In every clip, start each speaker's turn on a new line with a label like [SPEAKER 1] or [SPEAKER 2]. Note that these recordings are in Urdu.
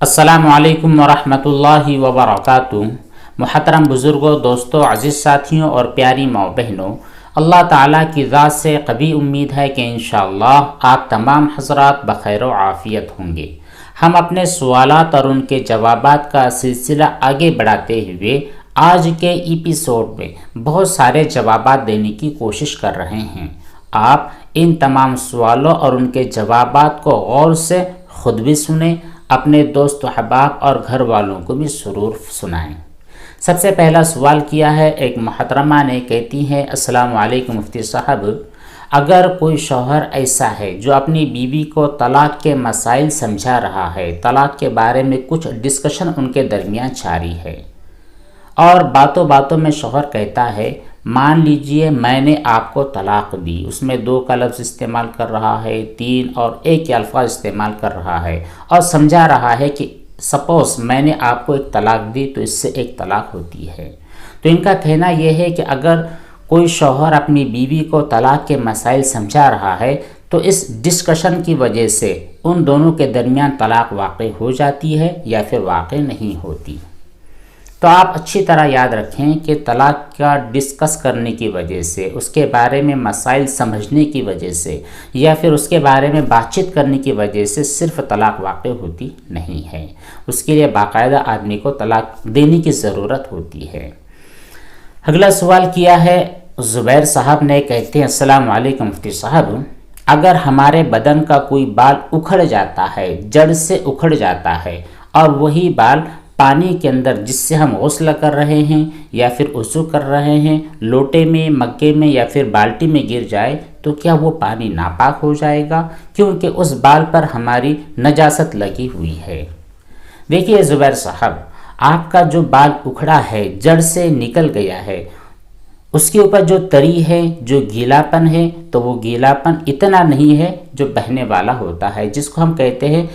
[SPEAKER 1] السلام علیکم ورحمۃ اللہ وبرکاتہ۔ محترم بزرگوں، دوستوں، عزیز ساتھیوں اور پیاری ماں بہنوں، اللہ تعالیٰ کی ذات سے قوی امید ہے کہ انشاءاللہ آپ تمام حضرات بخیر و عافیت ہوں گے۔ ہم اپنے سوالات اور ان کے جوابات کا سلسلہ آگے بڑھاتے ہوئے آج کے ایپیسوڈ میں بہت سارے جوابات دینے کی کوشش کر رہے ہیں۔ آپ ان تمام سوالوں اور ان کے جوابات کو غور سے خود بھی سنیں، اپنے دوست و احباب اور گھر والوں کو بھی ضرور سنائیں۔ سب سے پہلا سوال کیا ہے ایک محترمہ نے، کہتی ہیں السلام علیکم مفتی صاحب، اگر کوئی شوہر ایسا ہے جو اپنی بیوی کو طلاق کے مسائل سمجھا رہا ہے، طلاق کے بارے میں کچھ ڈسکشن ان کے درمیان جاری ہے، اور باتوں باتوں میں شوہر کہتا ہے مان لیجئے میں نے آپ کو طلاق دی، اس میں 2 کا لفظ استعمال کر رہا ہے، 3 اور 1 کے الفاظ استعمال کر رہا ہے، اور سمجھا رہا ہے کہ سپوز میں نے آپ کو ایک طلاق دی تو اس سے ایک طلاق ہوتی ہے۔ تو ان کا کہنا یہ ہے کہ اگر کوئی شوہر اپنی بیوی کو طلاق کے مسائل سمجھا رہا ہے تو اس ڈسکشن کی وجہ سے ان دونوں کے درمیان طلاق واقع ہو جاتی ہے یا پھر واقع نہیں ہوتی۔ تو آپ اچھی طرح یاد رکھیں کہ طلاق کا ڈسکس کرنے کی وجہ سے، اس کے بارے میں مسائل سمجھنے کی وجہ سے یا پھر اس کے بارے میں بات چیت کرنے کی وجہ سے صرف طلاق واقع ہوتی نہیں ہے، اس کے لیے باقاعدہ آدمی کو طلاق دینے کی ضرورت ہوتی ہے۔ اگلا سوال کیا ہے زبیر صاحب نے، کہتے ہیں السلام علیکم مفتی صاحب، اگر ہمارے بدن کا کوئی بال اکھڑ جاتا ہے، جڑ سے اکھڑ جاتا ہے، اور وہی بال پانی کے اندر جس سے ہم غسل کر رہے ہیں یا پھر وضو کر رہے ہیں لوٹے میں، مگے میں یا پھر بالٹی میں گر جائے تو کیا وہ پانی ناپاک ہو جائے گا؟ کیونکہ اس بال پر ہماری نجاست لگی ہوئی ہے۔ دیکھیے زبیر صاحب، آپ کا جو بال اکھڑا ہے، جڑ سے نکل گیا ہے، اس کے اوپر جو تری ہے، جو گیلا پن ہے، تو وہ گیلا پن اتنا نہیں ہے جو بہنے والا ہوتا ہے، جس کو ہم کہتے ہیں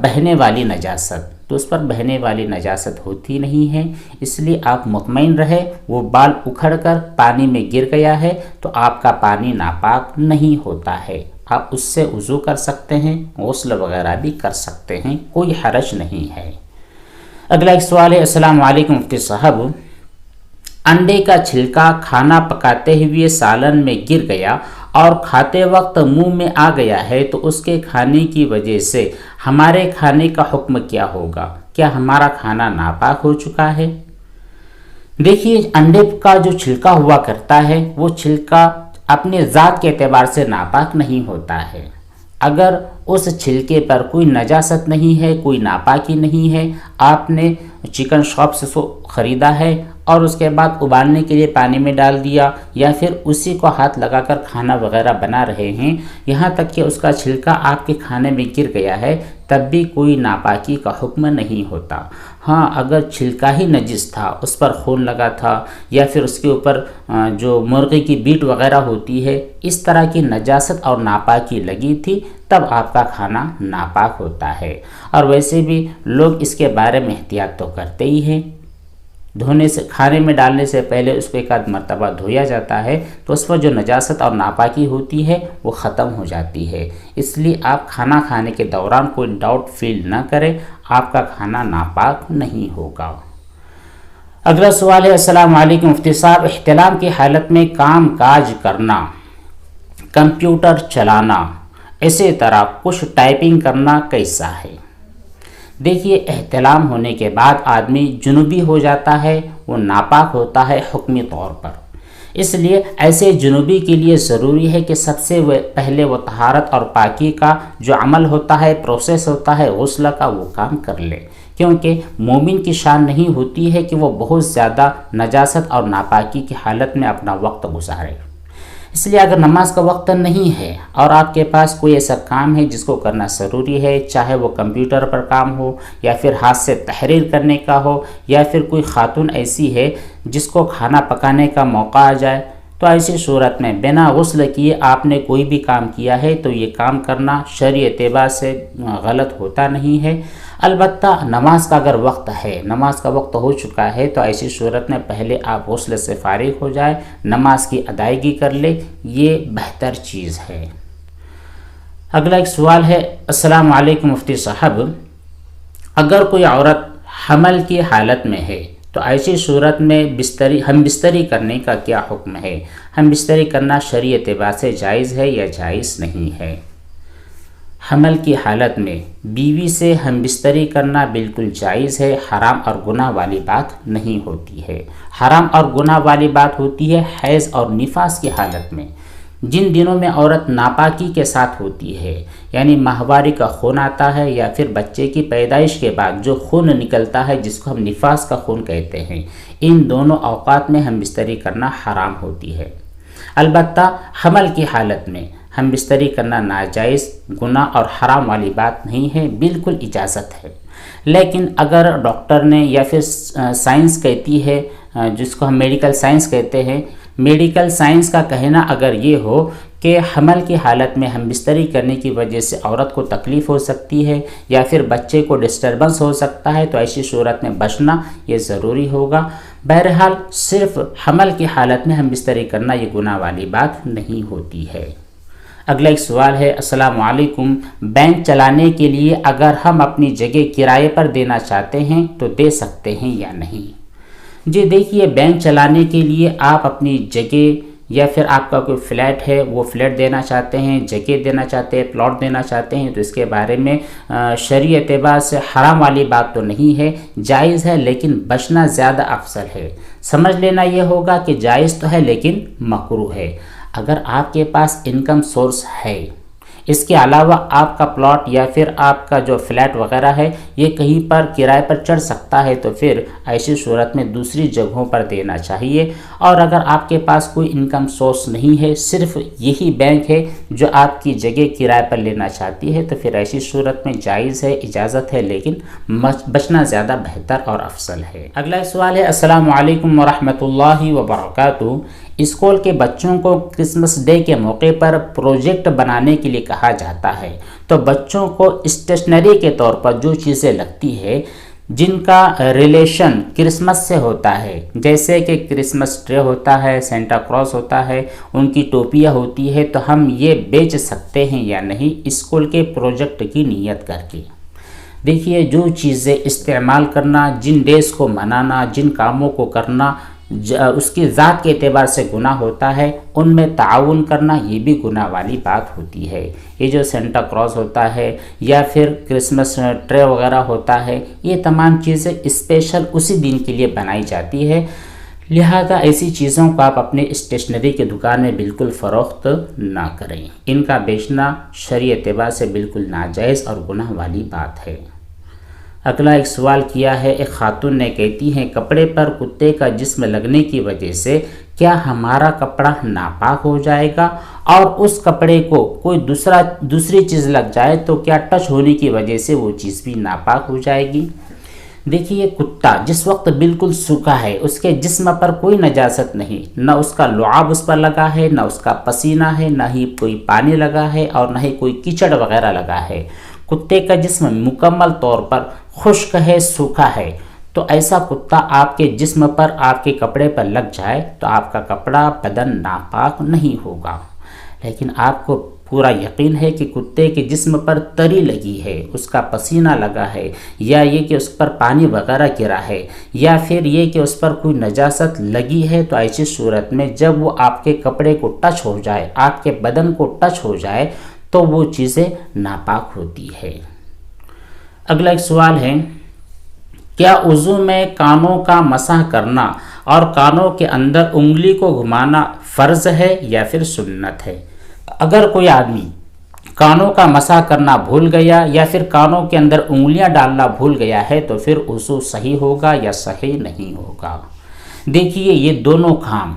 [SPEAKER 1] بہنے والی نجاست، تو اس پر بہنے والی نجاست ہوتی نہیں ہے۔ اس لیے آپ مطمئن رہے، وہ بال اکھڑ کر پانی میں گر گیا ہے تو آپ کا پانی ناپاک نہیں ہوتا ہے، آپ اس سے وضو کر سکتے ہیں، غسل وغیرہ بھی کر سکتے ہیں، کوئی حرج نہیں ہے۔ اگلا ایک سوال ہے السلام علیکم مفتی صاحب، انڈے کا چھلکا کھانا پکاتے ہوئے سالن میں گر گیا اور کھاتے وقت منہ میں آ گیا ہے تو اس کے کھانے کی وجہ سے ہمارے کھانے کا حکم کیا ہوگا؟ کیا ہمارا کھانا ناپاک ہو چکا ہے؟ دیکھیے انڈے کا جو چھلکا ہوا کرتا ہے وہ چھلکا اپنے ذات کے اعتبار سے ناپاک نہیں ہوتا ہے۔ اگر اس چھلکے پر کوئی نجاست نہیں ہے، کوئی ناپاکی نہیں ہے، آپ نے چکن شاپ سے خریدا ہے اور اس کے بعد ابالنے کے لیے پانی میں ڈال دیا یا پھر اسی کو ہاتھ لگا کر کھانا وغیرہ بنا رہے ہیں، یہاں تک کہ اس کا چھلکا آپ کے کھانے میں گر گیا ہے، تب بھی کوئی ناپاکی کا حکم نہیں ہوتا۔ ہاں اگر چھلکا ہی نجس تھا، اس پر خون لگا تھا یا پھر اس کے اوپر جو مرغی کی بیٹ وغیرہ ہوتی ہے، اس طرح کی نجاست اور ناپاکی لگی تھی، تب آپ کا کھانا ناپاک ہوتا ہے۔ اور ویسے بھی لوگ اس کے بارے میں احتیاط تو کرتے ہی ہیں، دھونے سے، کھانے میں ڈالنے سے پہلے اس کو 1 مرتبہ دھویا جاتا ہے تو اس پر جو نجاست اور ناپاکی ہوتی ہے وہ ختم ہو جاتی ہے۔ اس لیے آپ کھانا کھانے کے دوران کوئی ڈاؤٹ فیل نہ کریں، آپ کا کھانا ناپاک نہیں ہوگا۔ اگلا سوال ہے السلام علیکم مفتی صاحب، احتلام کی حالت میں کام کاج کرنا، کمپیوٹر چلانا، اسی طرح کچھ ٹائپنگ کرنا کیسا ہے؟ دیکھیے احتلام ہونے کے بعد آدمی جنوبی ہو جاتا ہے، وہ ناپاک ہوتا ہے حکمی طور پر، اس لیے ایسے جنوبی کے لیے ضروری ہے کہ سب سے پہلے وہ طہارت اور پاکی کا جو عمل ہوتا ہے، پروسیس ہوتا ہے غسل کا، وہ کام کر لے، کیونکہ مومن کی شان نہیں ہوتی ہے کہ وہ بہت زیادہ نجاست اور ناپاکی کی حالت میں اپنا وقت گزارے۔ اس لیے اگر نماز کا وقت نہیں ہے اور آپ کے پاس کوئی ایسا کام ہے جس کو کرنا ضروری ہے، چاہے وہ کمپیوٹر پر کام ہو یا پھر ہاتھ سے تحریر کرنے کا ہو یا پھر کوئی خاتون ایسی ہے جس کو کھانا پکانے کا موقع آ جائے، تو ایسی صورت میں بنا غسل کیے آپ نے کوئی بھی کام کیا ہے تو یہ کام کرنا شرعی اعتبار سے غلط ہوتا نہیں ہے۔ البتہ نماز کا اگر وقت ہے، نماز کا وقت ہو چکا ہے، تو ایسی صورت میں پہلے آپ غسل سے فارغ ہو جائے، نماز کی ادائیگی کر لے، یہ بہتر چیز ہے۔ اگلا ایک سوال ہے السلام علیکم مفتی صاحب، اگر کوئی عورت حمل کی حالت میں ہے تو ایسی صورت میں ہم بستری کرنے کا کیا حکم ہے؟ ہم بستری کرنا شرعی اعتبار سے جائز ہے یا جائز نہیں ہے؟ حمل کی حالت میں بیوی سے ہم بستری کرنا بالکل جائز ہے، حرام اور گناہ والی بات نہیں ہوتی ہے۔ حرام اور گناہ والی بات ہوتی ہے حیض اور نفاس کی حالت میں، جن دنوں میں عورت ناپاکی کے ساتھ ہوتی ہے، یعنی ماہواری کا خون آتا ہے یا پھر بچے کی پیدائش کے بعد جو خون نکلتا ہے جس کو ہم نفاس کا خون کہتے ہیں، ان دونوں اوقات میں ہم بستری کرنا حرام ہوتی ہے۔ البتہ حمل کی حالت میں ہم بستری کرنا ناجائز، گناہ اور حرام والی بات نہیں ہے، بالکل اجازت ہے۔ لیکن اگر ڈاکٹر نے یا پھر سائنس کہتی ہے، جس کو ہم میڈیکل سائنس کہتے ہیں، میڈیکل سائنس کا کہنا اگر یہ ہو کہ حمل کی حالت میں ہم بستری کرنے کی وجہ سے عورت کو تکلیف ہو سکتی ہے یا پھر بچے کو ڈسٹربنس ہو سکتا ہے، تو ایسی صورت میں بچنا یہ ضروری ہوگا۔ بہرحال صرف حمل کی حالت میں ہم بستری کرنا یہ گناہ والی بات نہیں ہوتی ہے۔ اگلا ایک سوال ہے، السلام علیکم، بینک چلانے کے لیے اگر ہم اپنی جگہ کرائے پر دینا چاہتے ہیں تو دے سکتے ہیں یا نہیں؟ جی دیکھیے، بینک چلانے کے لیے آپ اپنی جگہ یا پھر آپ کا کوئی فلیٹ ہے وہ فلیٹ دینا چاہتے ہیں، جگہ دینا چاہتے ہیں، پلاٹ دینا چاہتے ہیں، تو اس کے بارے میں شرعی اعتبار سے حرام والی بات تو نہیں ہے، جائز ہے، لیکن بچنا زیادہ افضل ہے۔ سمجھ لینا یہ ہوگا کہ جائز تو ہے لیکن مکروہ ہے۔ اگر آپ کے پاس انکم سورس ہے، اس کے علاوہ آپ کا پلاٹ یا پھر آپ کا جو فلیٹ وغیرہ ہے یہ کہیں پر کرائے پر چڑھ سکتا ہے، تو پھر ایسی صورت میں دوسری جگہوں پر دینا چاہیے۔ اور اگر آپ کے پاس کوئی انکم سورس نہیں ہے، صرف یہی بینک ہے جو آپ کی جگہ کرائے پر لینا چاہتی ہے، تو پھر ایسی صورت میں جائز ہے، اجازت ہے، لیکن بچنا زیادہ بہتر اور افضل ہے۔ اگلا سوال ہے، السلام علیکم ورحمۃ اللہ وبرکاتہ، اسکول کے بچوں کو کرسمس ڈے کے موقع پر پروجیکٹ بنانے کے لیے کہا جاتا ہے، تو بچوں کو اسٹیشنری کے طور پر جو چیزیں لگتی ہے جن کا ریلیشن کرسمس سے ہوتا ہے، جیسے کہ کرسمس ٹرے ہوتا ہے، سینٹا کراس ہوتا ہے، ان کی ٹوپیاں ہوتی ہے، تو ہم یہ بیچ سکتے ہیں یا نہیں اسکول کے پروجیکٹ کی نیت کر کے؟ دیکھیے، جو چیزیں استعمال کرنا، جن ڈیز کو منانا، جن کاموں کو کرنا اس کی ذات کے اعتبار سے گناہ ہوتا ہے، ان میں تعاون کرنا یہ بھی گناہ والی بات ہوتی ہے۔ یہ جو سینٹا کراس ہوتا ہے یا پھر کرسمس ٹرے وغیرہ ہوتا ہے، یہ تمام چیزیں اسپیشل اسی دن کے لیے بنائی جاتی ہے، لہذا ایسی چیزوں کو آپ اپنے اسٹیشنری کی دکان میں بالکل فروخت نہ کریں، ان کا بیچنا شرعی اعتبار سے بالکل ناجائز اور گناہ والی بات ہے۔ اگلا ایک سوال کیا ہے، ایک خاتون نے کہتی ہیں، کپڑے پر کتے کا جسم لگنے کی وجہ سے کیا ہمارا کپڑا ناپاک ہو جائے گا؟ اور اس کپڑے کو کوئی دوسری چیز لگ جائے تو کیا ٹچ ہونے کی وجہ سے وہ چیز بھی ناپاک ہو جائے گی؟ دیکھیے، کتا جس وقت بالکل سوکھا ہے، اس کے جسم پر کوئی نجاست نہیں، نہ اس کا لعاب اس پر لگا ہے، نہ اس کا پسینہ ہے، نہ ہی کوئی پانی لگا ہے، اور نہ ہی کوئی کیچڑ وغیرہ لگا ہے۔ کتے کا جسم مکمل طور پر خشک ہے، سوکھا ہے، تو ایسا کتا آپ کے جسم پر، آپ کے کپڑے پر لگ جائے تو آپ کا کپڑا، بدن ناپاک نہیں ہوگا۔ لیکن آپ کو پورا یقین ہے کہ کتے کے جسم پر تری لگی ہے، اس کا پسینہ لگا ہے، یا یہ کہ اس پر پانی وغیرہ گرا ہے، یا پھر یہ کہ اس پر کوئی نجاست لگی ہے، تو ایسی صورت میں جب وہ آپ کے کپڑے کو ٹچ ہو جائے، آپ کے بدن کو ٹچ ہو جائے، تو وہ چیزیں ناپاک ہوتی ہے۔ اگلا ایک سوال ہے، کیا وضو میں کانوں کا مسح کرنا اور کانوں کے اندر انگلی کو گھمانا فرض ہے یا پھر سنت ہے؟ اگر کوئی آدمی کانوں کا مسح کرنا بھول گیا یا پھر کانوں کے اندر انگلیاں ڈالنا بھول گیا ہے تو پھر وضو صحیح ہوگا یا صحیح نہیں ہوگا؟ دیکھیے، یہ دونوں کام،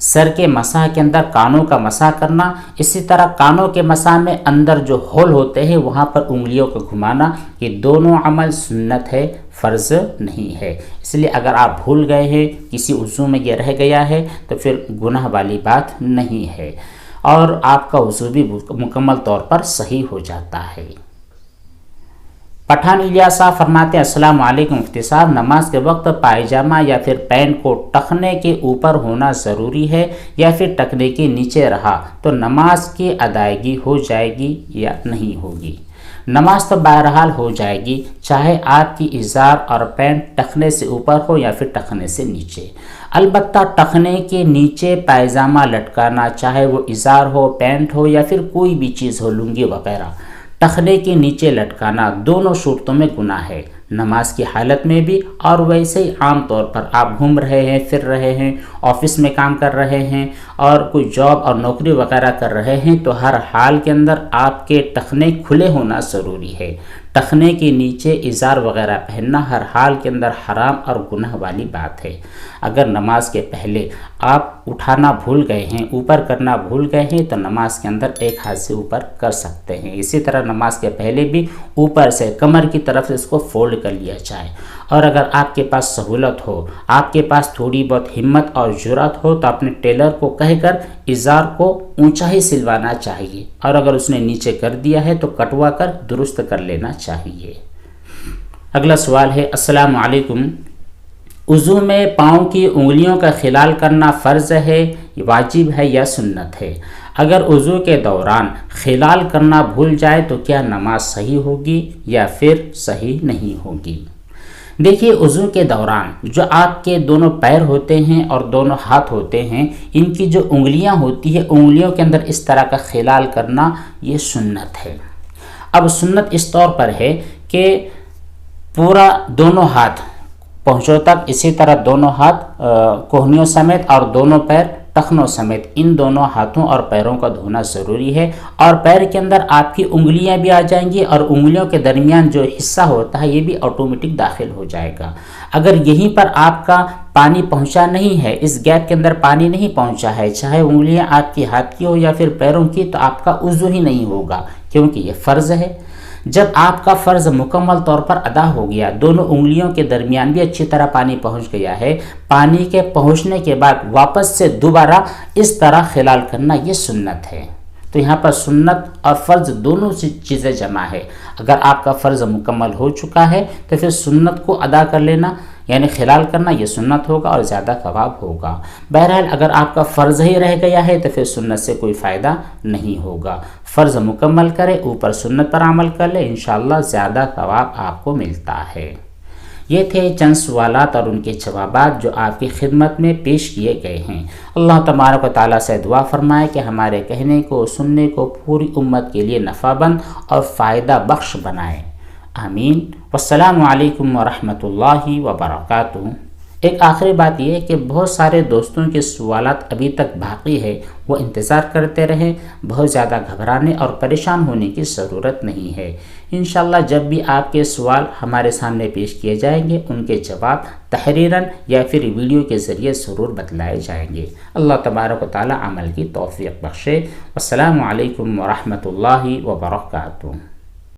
[SPEAKER 1] سر کے مسح کے اندر کانوں کا مسح کرنا، اسی طرح کانوں کے مسح میں اندر جو ہول ہوتے ہیں وہاں پر انگلیوں کو گھمانا، یہ دونوں عمل سنت ہے، فرض نہیں ہے۔ اس لیے اگر آپ بھول گئے ہیں، کسی وضو میں یہ رہ گیا ہے، تو پھر گناہ والی بات نہیں ہے، اور آپ کا وضو بھی مکمل طور پر صحیح ہو جاتا ہے۔ پٹھان الیاس صاحب فرماتے ہیں، السلام علیکم مفتی صاحب، نماز کے وقت پائجامہ یا پھر پینٹ کو ٹخنے کے اوپر ہونا ضروری ہے یا پھر ٹخنے کے نیچے رہا تو نماز کی ادائیگی ہو جائے گی یا نہیں ہوگی؟ نماز تو بہرحال ہو جائے گی، چاہے آپ کی ازار اور پینٹ ٹخنے سے اوپر ہو یا پھر ٹخنے سے نیچے۔ البتہ ٹخنے کے نیچے پائجامہ لٹکانا، چاہے وہ ازار ہو، پینٹ ہو یا پھر کوئی بھی چیز ہو، لنگی وغیرہ، ٹخنے کے نیچے لٹکانا دونوں صورتوں میں گناہ ہے، نماز کی حالت میں بھی اور ویسے ہی عام طور پر آپ گھوم رہے ہیں، پھر رہے ہیں، آفس میں کام کر رہے ہیں اور کوئی جاب اور نوکری وغیرہ کر رہے ہیں، تو ہر حال کے اندر آپ کے ٹخنے کھلے ہونا ضروری ہے۔ ٹخنے کے نیچے ازار وغیرہ پہننا ہر حال کے اندر حرام اور گناہ والی بات ہے۔ اگر نماز کے پہلے آپ اٹھانا بھول گئے ہیں، اوپر کرنا بھول گئے ہیں، تو نماز کے اندر ایک ہاتھ سے اوپر کر سکتے ہیں۔ اسی طرح نماز کے پہلے بھی اوپر سے کمر کی طرف سے اس کو فولڈ کر لیا جائے، اور اگر آپ کے پاس سہولت ہو، آپ کے پاس تھوڑی بہت ہمت اور جرأت ہو، تو اپنے ٹیلر کو کہہ کر ازار کو اونچا ہی سلوانا چاہیے، اور اگر اس نے نیچے کر دیا ہے تو کٹوا کر درست کر لینا چاہیے۔ اگلا سوال ہے، السلام علیکم، وضو میں پاؤں کی انگلیوں کا خلال کرنا فرض ہے، واجب ہے یا سنت ہے؟ اگر وضو کے دوران خلال کرنا بھول جائے تو کیا نماز صحیح ہوگی یا پھر صحیح نہیں ہوگی؟ دیکھیے، وضو کے دوران جو آپ کے دونوں پیر ہوتے ہیں اور دونوں ہاتھ ہوتے ہیں، ان کی جو انگلیاں ہوتی ہیں، انگلیوں کے اندر اس طرح کا خلال کرنا یہ سنت ہے۔ اب سنت اس طور پر ہے کہ پورا دونوں ہاتھ پہنچوں تک، اسی طرح دونوں ہاتھ کوہنیوں سمیت اور دونوں پیر ٹخنوں سمیت، ان دونوں ہاتھوں اور پیروں کا دھونا ضروری ہے، اور پیر کے اندر آپ کی انگلیاں بھی آ جائیں گی اور انگلیوں کے درمیان جو حصہ ہوتا ہے یہ بھی آٹومیٹک داخل ہو جائے گا۔ اگر یہیں پر آپ کا پانی پہنچا نہیں ہے، اس گیپ کے اندر پانی نہیں پہنچا ہے، چاہے انگلیاں آپ کی ہاتھ کی ہو یا پھر پیروں کی، تو آپ کا وضو ہی نہیں ہوگا، کیونکہ یہ فرض ہے۔ جب آپ کا فرض مکمل طور پر ادا ہو گیا، دونوں انگلیوں کے درمیان بھی اچھی طرح پانی پہنچ گیا ہے، پانی کے پہنچنے کے بعد واپس سے دوبارہ اس طرح خلال کرنا یہ سنت ہے۔ تو یہاں پر سنت اور فرض دونوں چیزیں جمع ہے۔ اگر آپ کا فرض مکمل ہو چکا ہے تو پھر سنت کو ادا کر لینا، یعنی خلال کرنا، یہ سنت ہوگا اور زیادہ ثواب ہوگا۔ بہرحال اگر آپ کا فرض ہی رہ گیا ہے تو پھر سنت سے کوئی فائدہ نہیں ہوگا۔ فرض مکمل کرے، اوپر سنت پر عمل کر لے، انشاءاللہ زیادہ ثواب آپ کو ملتا ہے۔ یہ تھے چند سوالات اور ان کے جوابات جو آپ کی خدمت میں پیش کیے گئے ہیں۔ اللہ تبارک و تعالیٰ سے دعا فرمائے کہ ہمارے کہنے کو، سننے کو پوری امت کے لیے نفع بند اور فائدہ بخش بنائے، آمین۔ والسلام علیکم ورحمۃ اللہ وبرکاتہ۔ ایک آخری بات یہ ہے کہ بہت سارے دوستوں کے سوالات ابھی تک باقی ہے، وہ انتظار کرتے رہیں، بہت زیادہ گھبرانے اور پریشان ہونے کی ضرورت نہیں ہے۔ انشاءاللہ جب بھی آپ کے سوال ہمارے سامنے پیش کیے جائیں گے، ان کے جواب تحریراً یا پھر ویڈیو کے ذریعے ضرور بتلائے جائیں گے۔ اللہ تبارک و تعالی عمل کی توفیق بخشے۔ السلام علیکم ورحمۃ اللہ وبرکاتہ۔